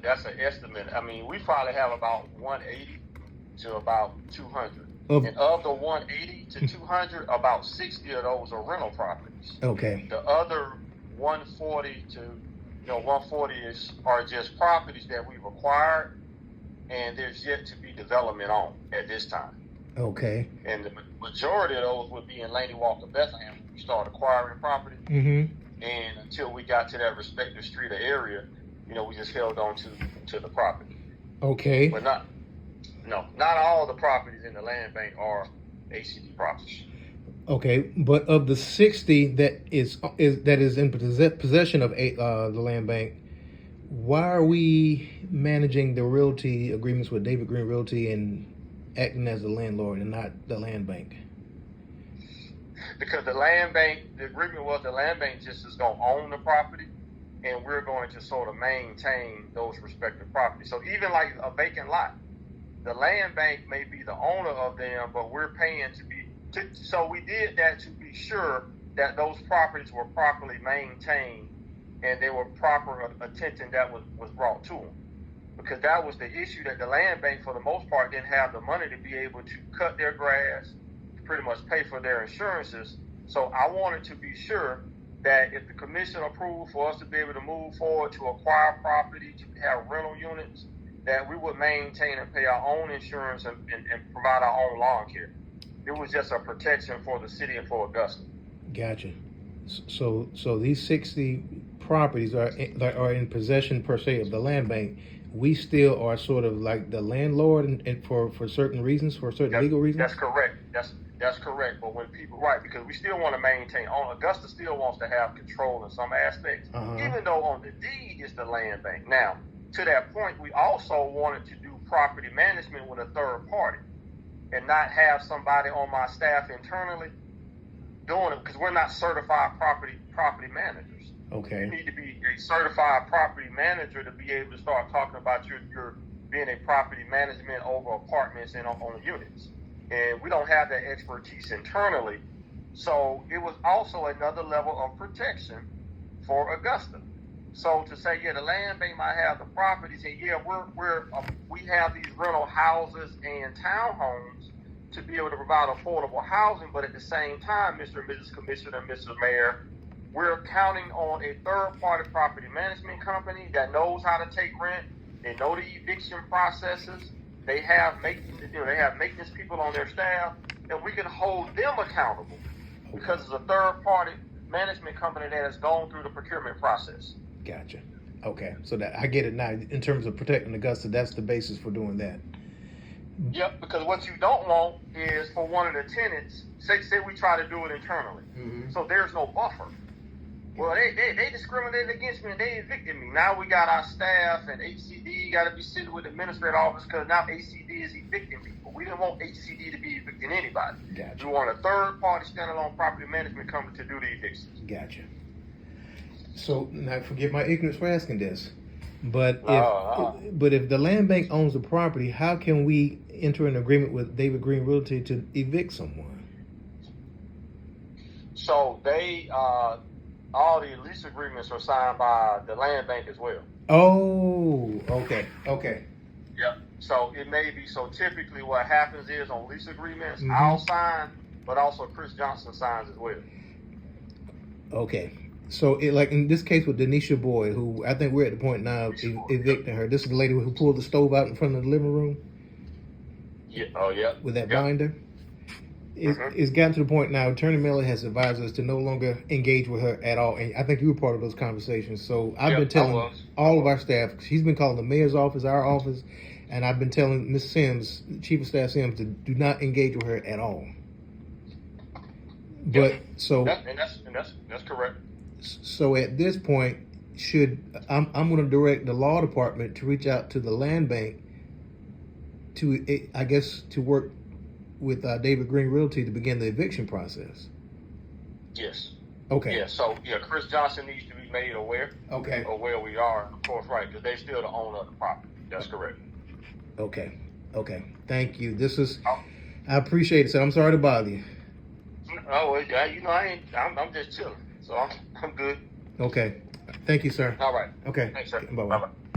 That's an estimate. I mean, we probably have about 180 to about 200. Of, And of the 180 to 200, about 60 of those are rental properties. okay. The other 140 to 140-ish are just properties that we've acquired, and there's yet to be development on at this time. Okay. And the majority of those would be in Laney Walker, Bethlehem. We started acquiring property, and until we got to that respective street or area, we just held on to the property. Okay. But not all the properties in the land bank are ACD properties. Okay, but of the 60 that is in possession of the land bank, why are we managing the realty agreements with David Green Realty and acting as the landlord and not the land bank? Because the agreement was the land bank just is going to own the property, and we're going to sort of maintain those respective properties. So even like a vacant lot, the land bank may be the owner of them, but we're paying so we did that to be sure that those properties were properly maintained and they were proper attention that was brought to them. Because that was the issue, that the land bank, for the most part, didn't have the money to be able to cut their grass, to pretty much pay for their insurances. So I wanted to be sure that if the commission approved for us to be able to move forward to acquire property, to have rental units, that we would maintain and pay our own insurance and provide our own lawn care. It was just a protection for the city and for Augusta. Gotcha. So these 60 properties are in possession per se of the land bank. We still are sort of like the landlord, and for certain reasons, for certain legal reasons. That's correct. That's correct. But when people, right, because we still want to maintain. Augusta still wants to have control in some aspects, even though on the deed is the land bank. Now, to that point, we also wanted to do property management with a third party, and not have somebody on my staff internally doing it, because we're not certified property managers. Okay. You need to be a certified property manager to be able to start talking about your being a property management over apartments and on units. And we don't have that expertise internally. So it was also another level of protection for Augusta. So to say, the land bank might have the properties, and we have these rental houses and townhomes to be able to provide affordable housing, but at the same time, Mr. and Mrs. Commissioner, Mr. Mayor, we're counting on a third-party property management company that knows how to take rent. They know the eviction processes. They have maintenance people on their staff, and we can hold them accountable because it's a third-party management company that has gone through the procurement process. Gotcha. Okay, so that I get it now. In terms of protecting Augusta, that's the basis for doing that. Yep, because what you don't want is for one of the tenants, say we try to do it internally, so there's no buffer. Well, they discriminated against me and they evicted me. Now we got our staff and HCD got to be sitting with the administrative office because now HCD is evicting people. We didn't want HCD to be evicting anybody. Gotcha. We want a third-party standalone property management company to do the evictions. Gotcha. So now, forget my ignorance for asking this, but if the land bank owns the property, how can we enter an agreement with David Green Realty to evict someone? So they all the lease agreements are signed by the land bank as well. Oh, okay. Yep. So it may be, so typically what happens is on lease agreements, I'll sign, but also Chris Johnson signs as well. Okay. So like in this case with Denisha Boyd, who I think we're at the point now of evicting her. This is the lady who pulled the stove out in front of the living room. Yeah. Oh, yeah. With that binder. It's gotten to the point now, Attorney Miller has advised us to no longer engage with her at all. And I think you were part of those conversations. So I've been telling all of our staff, she's been calling the mayor's office, our office, and I've been telling Ms. Sims, Chief of Staff Sims, to do not engage with her at all. But that's correct. So at this point, I'm going to direct the law department to reach out to the land bank to work with David Green Realty to begin the eviction process. Yes. Okay. Yeah. So Chris Johnson needs to be made aware. Okay. Of where we are, of course, right? Because they're still the owner of the property. That's correct. Okay. Thank you. I appreciate it, sir. I'm sorry to bother you. Oh, I'm just chilling, so I'm good. Okay. Thank you, sir. All right. Okay. Thanks, sir. Bye-bye. Bye-bye.